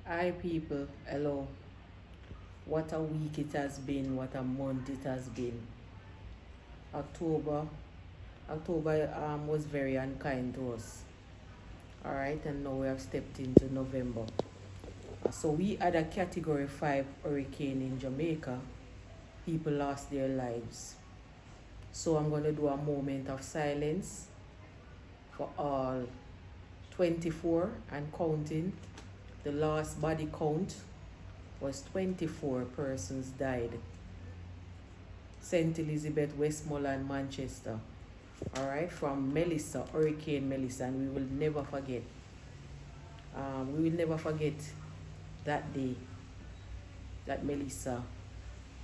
Hi people, hello. What a week it has been, what a month it has been. October, October was very unkind to us. All right, and now we have stepped into November. So we had a Category 5 hurricane in Jamaica. People lost their lives. So I'm going to do a moment of silence for all 24 and counting. The last body count was 24 persons died. St. Elizabeth, Westmoreland, Manchester. All right, from Melissa, Hurricane Melissa, and we will never forget. We will never forget that day that Melissa,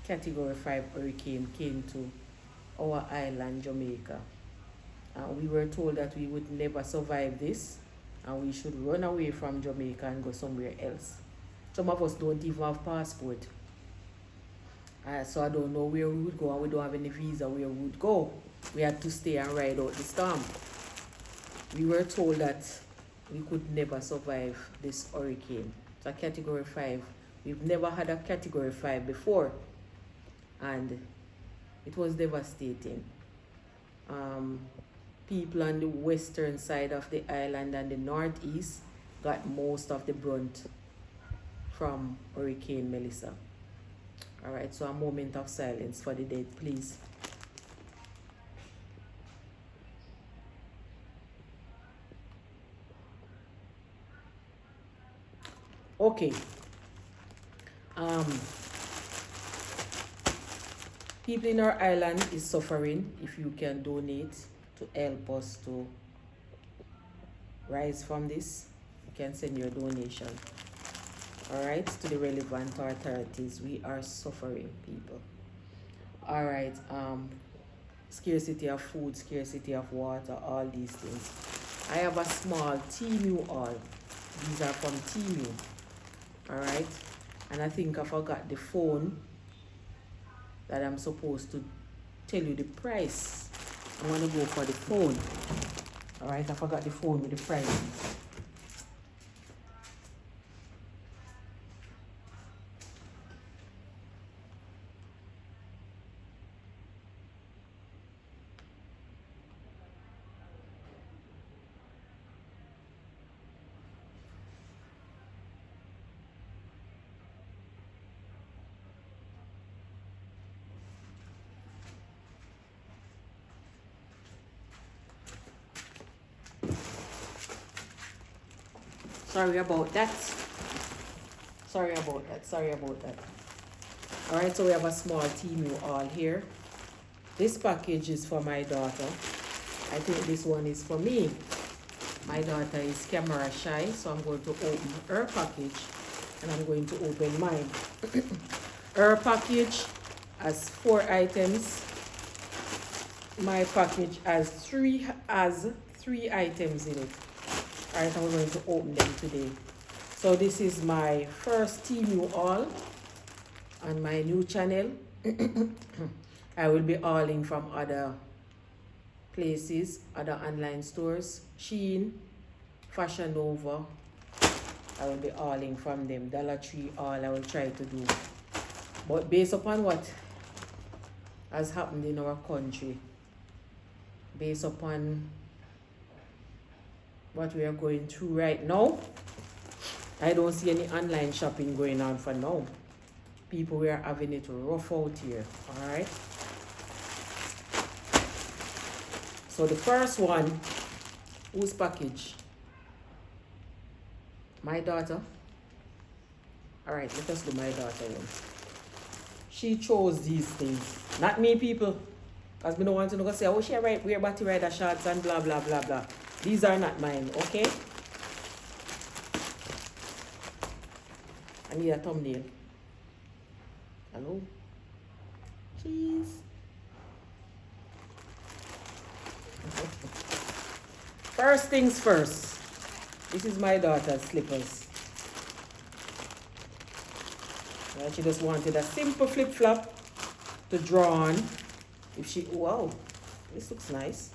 Category 5 hurricane, came to our island, Jamaica. We were told that we would never survive this and we should run away from Jamaica and go somewhere else. Some of us don't even have passport. So I don't know where we would go, and we don't have any visa where we would go. We had to stay and ride out the storm. We were told that we could never survive this hurricane. It's a Category 5. We've never had a Category 5 before, and it was devastating. People on the western side of the island and the northeast got most of the brunt from Hurricane Melissa. All right, so a moment of silence for the dead, please. Okay. People in our island is suffering. If you can donate to help us to rise from this, you can send your donation. All right, to the relevant authorities. We are suffering, people. All right, scarcity of food, scarcity of water, all these things. I have a small TEMU haul. These are from TEMU. All right, and I think I forgot the phone that I'm supposed to tell you the price. I want to go for the phone. All right, I forgot the phone with the prices. Sorry about that. Sorry about that. All right, so we have a small TEMU haul here. This package is for my daughter. I think this one is for me. My daughter is camera shy, so I'm going to open her package and I'm going to open mine. Her package has 4 items. My package has three items in it. All right, I'm going to open them today. So this is my first TEMU haul on my new channel. I will be hauling from other places, other online stores, Shein, Fashion Nova. I will be hauling from them. Dollar Tree haul I will try to do. But based upon what has happened in our country, based upon what we are going through right now, I don't see any online shopping going on for now. People, we are having it rough out here. All right. So the first one, whose package? My daughter. All right, let us do my daughter one. She chose these things, not me, people. Because we don't want to go say, oh, she wear body rider shorts and blah, blah, blah, blah. These are not mine, okay? I need a thumbnail. Hello? Cheese. First things first. This is my daughter's slippers. Right, she just wanted a simple flip-flop to draw on. If she, wow, this looks nice.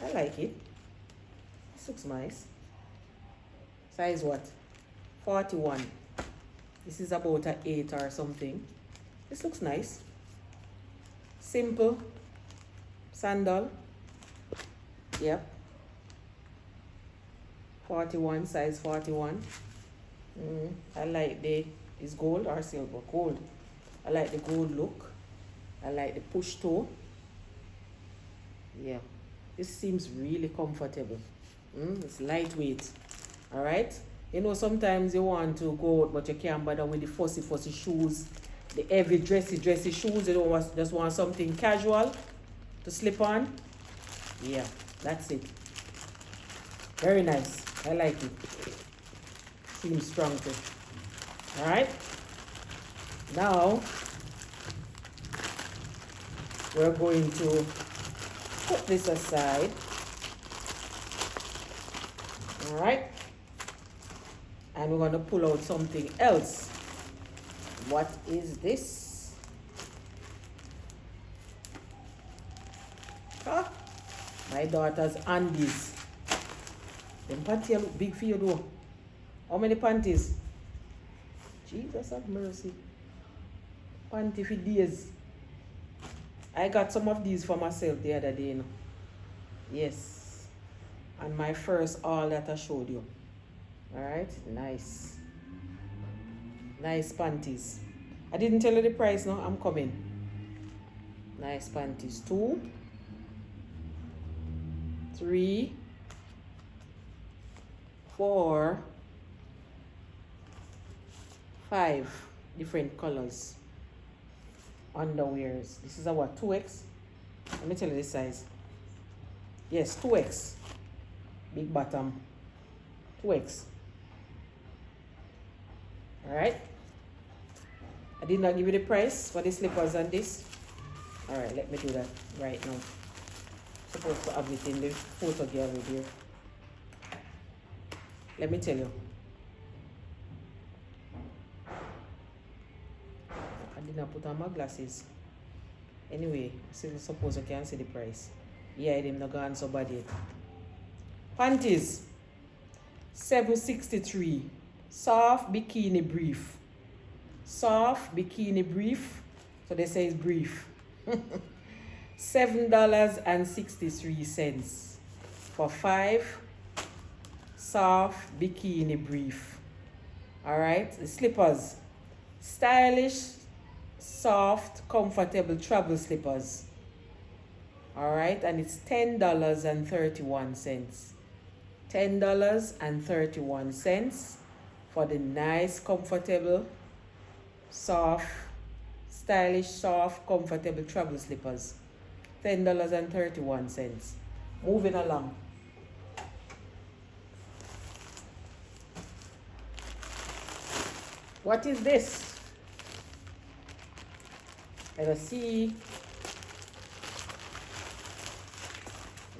I like it. This looks nice. Size what? 41. This is about an 8 or something. This looks nice. Simple. Sandal. Yep. 41, size 41. I like it's gold or silver? Gold. I like the gold look. I like the push toe. Yeah. This seems really comfortable. It's lightweight. Alright? You know, sometimes you want to go out, but you can't bother with the fussy shoes. The heavy, dressy shoes. You don't just want something casual to slip on. Yeah, that's it. Very nice. I like it. Seems strong too. Alright? Now, we're going to put this aside. Alright? And we're going to pull out something else. What is this? Huh? My daughter's undies. Them panties look big for you though. How many panties? Jesus have mercy. Panty for days. I got some of these for myself the other day, you know. Yes. And my first haul that I showed you. Alright, nice. Nice panties. I didn't tell you the price, no? I'm coming. Nice panties. 2, 3, 4, 5 different colors. Underwears. This is a what? 2X? Let me tell you the size. Yes, 2X. Big bottom. 2X. Alright. I did not give you the price for the slippers and this. Alright, let me do that right now. Supposed to have it in the photo gallery here. Let me tell you. I did not put on my glasses. Anyway, suppose I can see the price. Yeah, them not gone so bad yet. Panties. $7.63. Soft bikini brief. Soft bikini brief. So they say it's brief. $7.63 for 5 soft bikini brief. Alright, the slippers. Stylish, soft, comfortable travel slippers. Alright, and it's $10.31. $10.31 for the nice, comfortable, soft, stylish, soft, comfortable travel slippers. $10.31. Moving along. What is this? Let us see.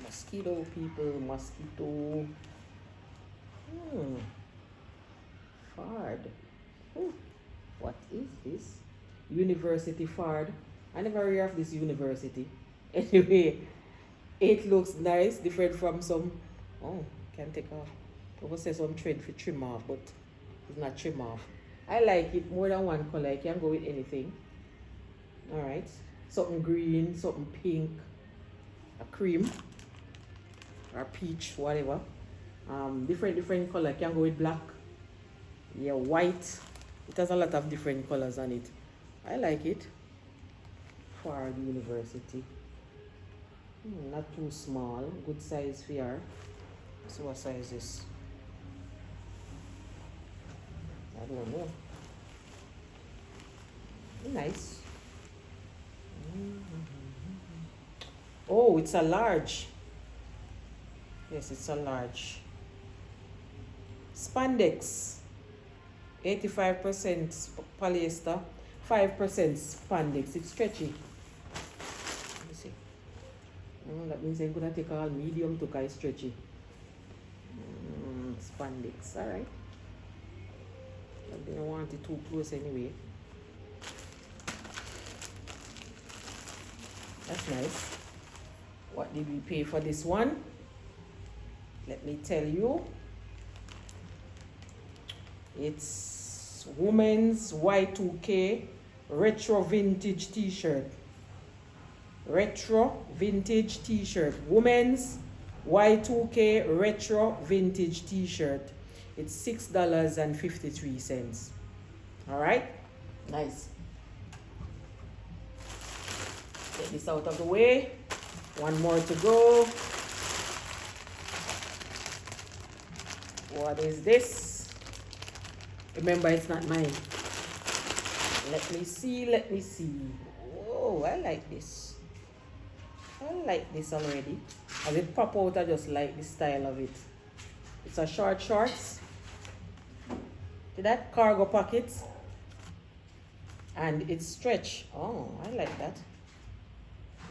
Mosquito, people, mosquito. Fard. What is this? University fard. I never heard of this university. Anyway, it looks nice, different from some. Oh, can take off. I was say some trend for trim off, but it's not trim off. I like it more than one color. I can go with anything. Alright. Something green, something pink, a cream, or peach, whatever. Different color. I can go with black. Yeah, white. It has a lot of different colors on it. I like it. For the university. Not too small. Good size for her. So what size is this? I don't know. Nice. Oh, it's a large. Yes, it's a large. Spandex. 85% polyester, 5% spandex. It's stretchy. Let me see. That means I'm gonna take all medium to kind stretchy. Spandex. Alright. I didn't want it too close anyway. That's nice. What did we pay for this one? Let me tell you. It's women's Y2K retro vintage t-shirt. Retro vintage t-shirt. Women's Y2K retro vintage t-shirt. It's $6.53. Alright? Nice. Get this out of the way. One more to go. What is this? Remember, it's not mine. Let me see, let me see. Oh, I like this. I like this already. As it pop out, I just like the style of it. It's a short shorts. See that? Cargo pockets. And it's stretch. Oh, I like that.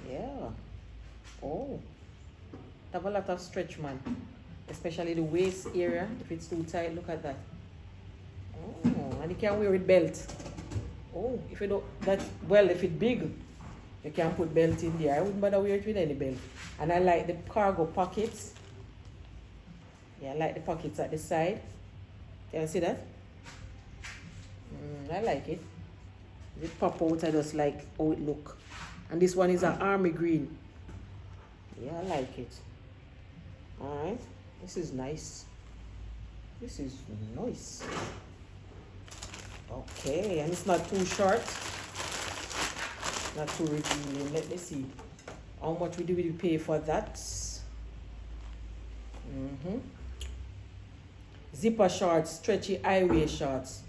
Yeah. Oh. Have a lot of stretch, man. Especially the waist area. If it's too tight, look at that. Oh, and you can wear it belt. Oh, if you don't, well, if it's big, you can put belt in there. I wouldn't bother wear it with any belt. And I like the cargo pockets. Yeah, I like the pockets at the side. Can you see that? I like it. It pop out, I just like how it look. And this one is an army green. Yeah, I like it. Alright. This is nice. This is nice. Okay, and it's not too short. Not too revealing. Let me see. How much do we pay for that? Zipper shorts, stretchy highway shorts.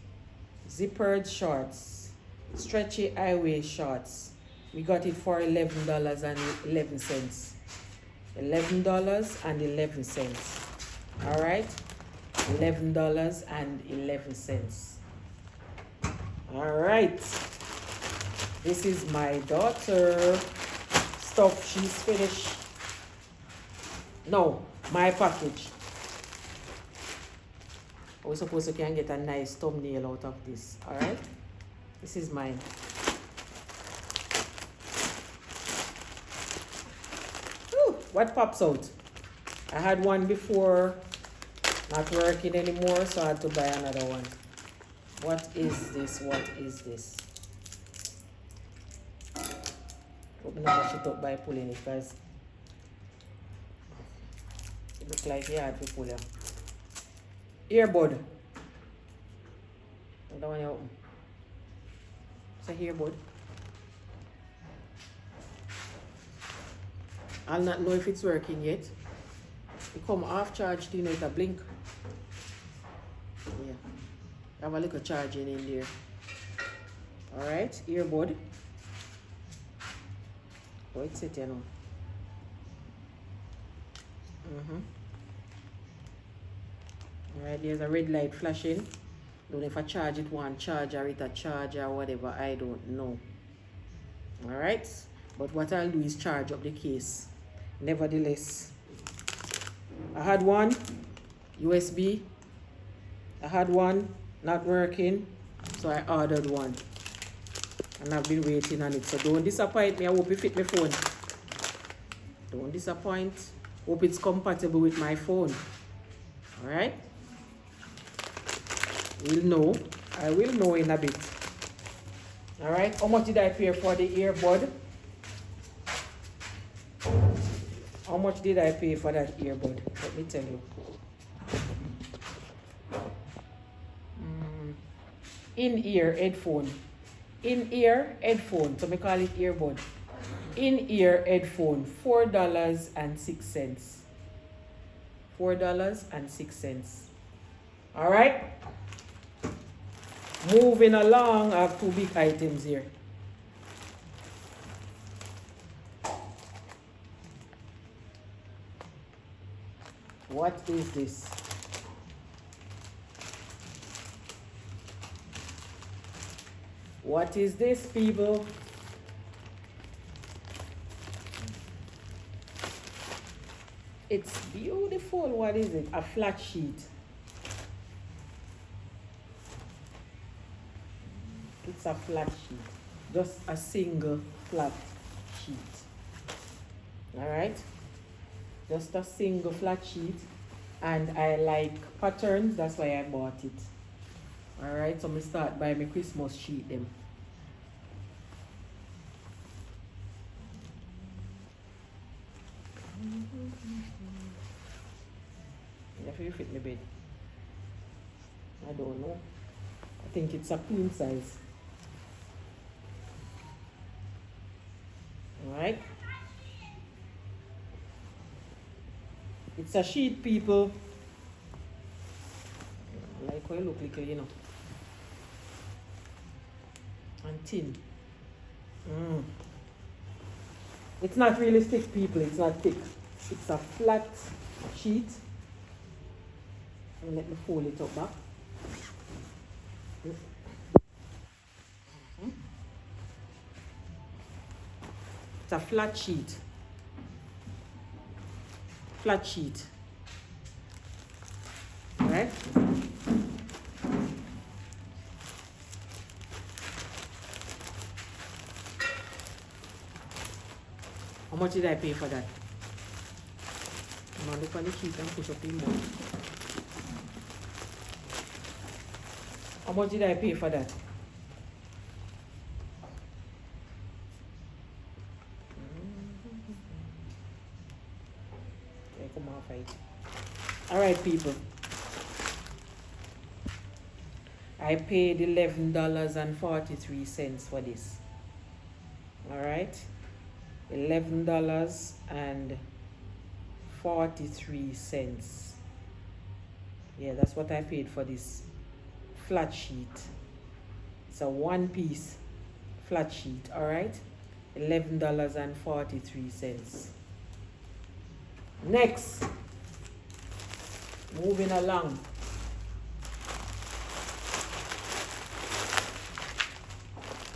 Zippered shorts, stretchy highway shorts. We got it for $11.11. $11.11. All right, $11.11. All right. This is my daughter stuff. She's finished. No, my package. We're supposed to can get a nice thumbnail out of this. All right. This is mine. Whew, what pops out? I had one before, not working anymore, so I had to buy another one. What is this? What is this? Hope not mash it up by pulling it, guys. It looks like you had to pull it. Earbud. I don't want to open. It's a earbud. I'll not know if it's working yet. It come off charge, you know, it a blink. Yeah. Have a little charging in there. Alright, earbud. Oh, it's it, you know. Alright, there's a red light flashing. Don't know if I charge it one charge or it a charge or whatever, I don't know. Alright, but what I'll do is charge up the case. Nevertheless, I had one USB. I had one not working, so I ordered one. And I've been waiting on it. So don't disappoint me. I hope it fit my phone. Don't disappoint. Hope it's compatible with my phone. Alright? We'll know. I will know in a bit. Alright? How much did I pay for the earbud? How much did I pay for that earbud? Let me tell you. In-ear headphone. In-ear headphone. So we call it earbud. In-ear headphone. $4.06. $4.06. Alright? Moving along, I have two big items here. What is this? What is this, people? It's beautiful. What is it? A flat sheet. It's a flat sheet. Just a single flat sheet. Alright? Just a single flat sheet. And I like patterns. That's why I bought it. Alright, so I'm start buy my Christmas sheet them. If you fit my bed. I don't know. I think it's a queen size. Alright. It's a sheet, people. Like how you look like, you know. And thin. It's not really thick, people. It's not thick. It's a flat sheet. And let me fold it up back. It's a flat sheet. Flat sheet. Right? How much did I pay for that? I'm gonna look on the sheet and push up in more. How much did I pay for that? Okay, come on, fight. Alright, people. I paid $11.43 for this. Alright? $11.43. Yeah, that's what I paid for this flat sheet. It's a one piece flat sheet. Alright? $11.43. Next, moving along.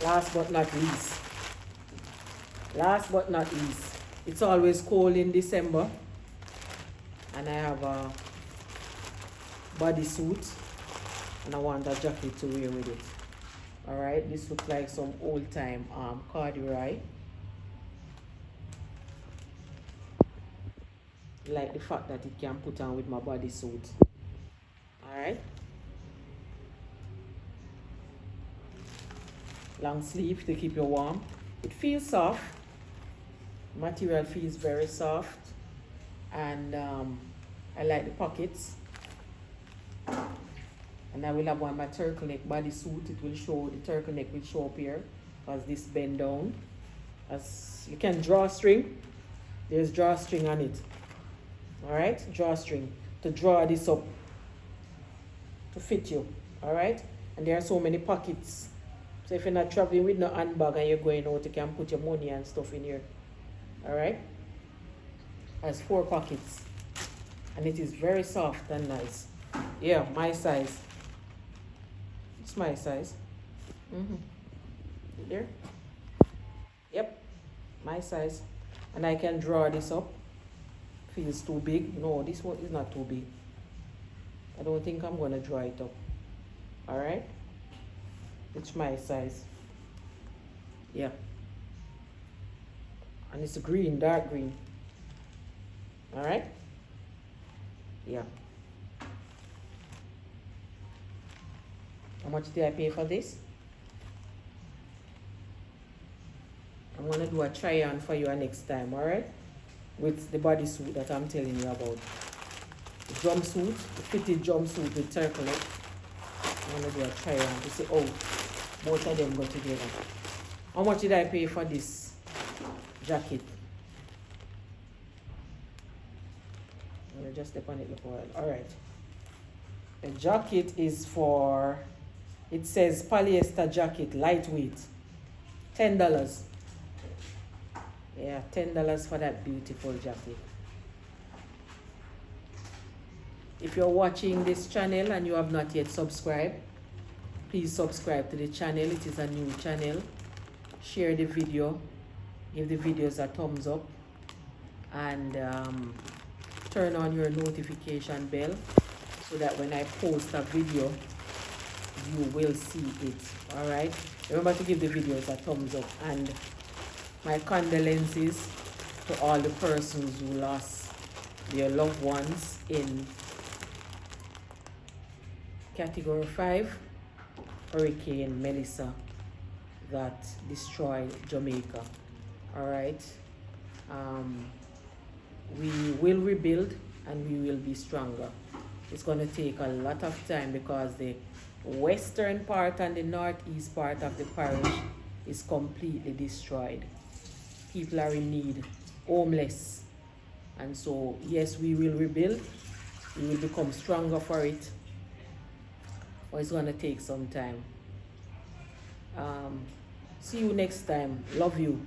Last but not least, it's always cold in December, and I have a bodysuit, and I want a jacket to wear with it. Alright, this looks like some old time corduroy. Like the fact that it can put on with my bodysuit. Alright. Long sleeve to keep you warm. It feels soft. Material feels very soft. And I like the pockets. And I will have one my turtleneck bodysuit. It will show, the turtleneck will show up here. Because this bend down. As you can drawstring. There's drawstring on it. Alright, drawstring to draw this up to fit you. Alright, and there are so many pockets. So if you're not traveling with no handbag and you're going out, you can put your money and stuff in here. Alright, has 4 pockets, and it is very soft and nice. Yeah, my size. It's my size. There. Yep, my size, and I can draw this up. Feels too big. No, this one is not too big. I don't think I'm gonna draw it up. Alright, it's my size. Yeah, and it's green, dark green. Alright, yeah. How much did I pay for this? I'm gonna do a try on for you next time. Alright, with the bodysuit that I'm telling you about. The jumpsuit, the fitted jumpsuit with turtleneck. I'm gonna do a try on to see how both of them go together. How much did I pay for this jacket? I'm gonna just step on it for a while. Alright. The jacket is for, it says polyester jacket, lightweight. $10. Yeah, $10 for that beautiful jacket. If you're watching this channel and you have not yet subscribed, please subscribe to the channel. It is a new channel. Share the video. Give the videos a thumbs up. And turn on your notification bell so that when I post a video, you will see it. Alright? Remember to give the videos a thumbs up. And my condolences to all the persons who lost their loved ones in Category 5 Hurricane Melissa that destroyed Jamaica. All right. We will rebuild and we will be stronger. It's going to take a lot of time because the western part and the northeast part of the parish is completely destroyed. People are in need, homeless. And so, yes, we will rebuild. We will become stronger for it. But it's going to take some time. See you next time. Love you.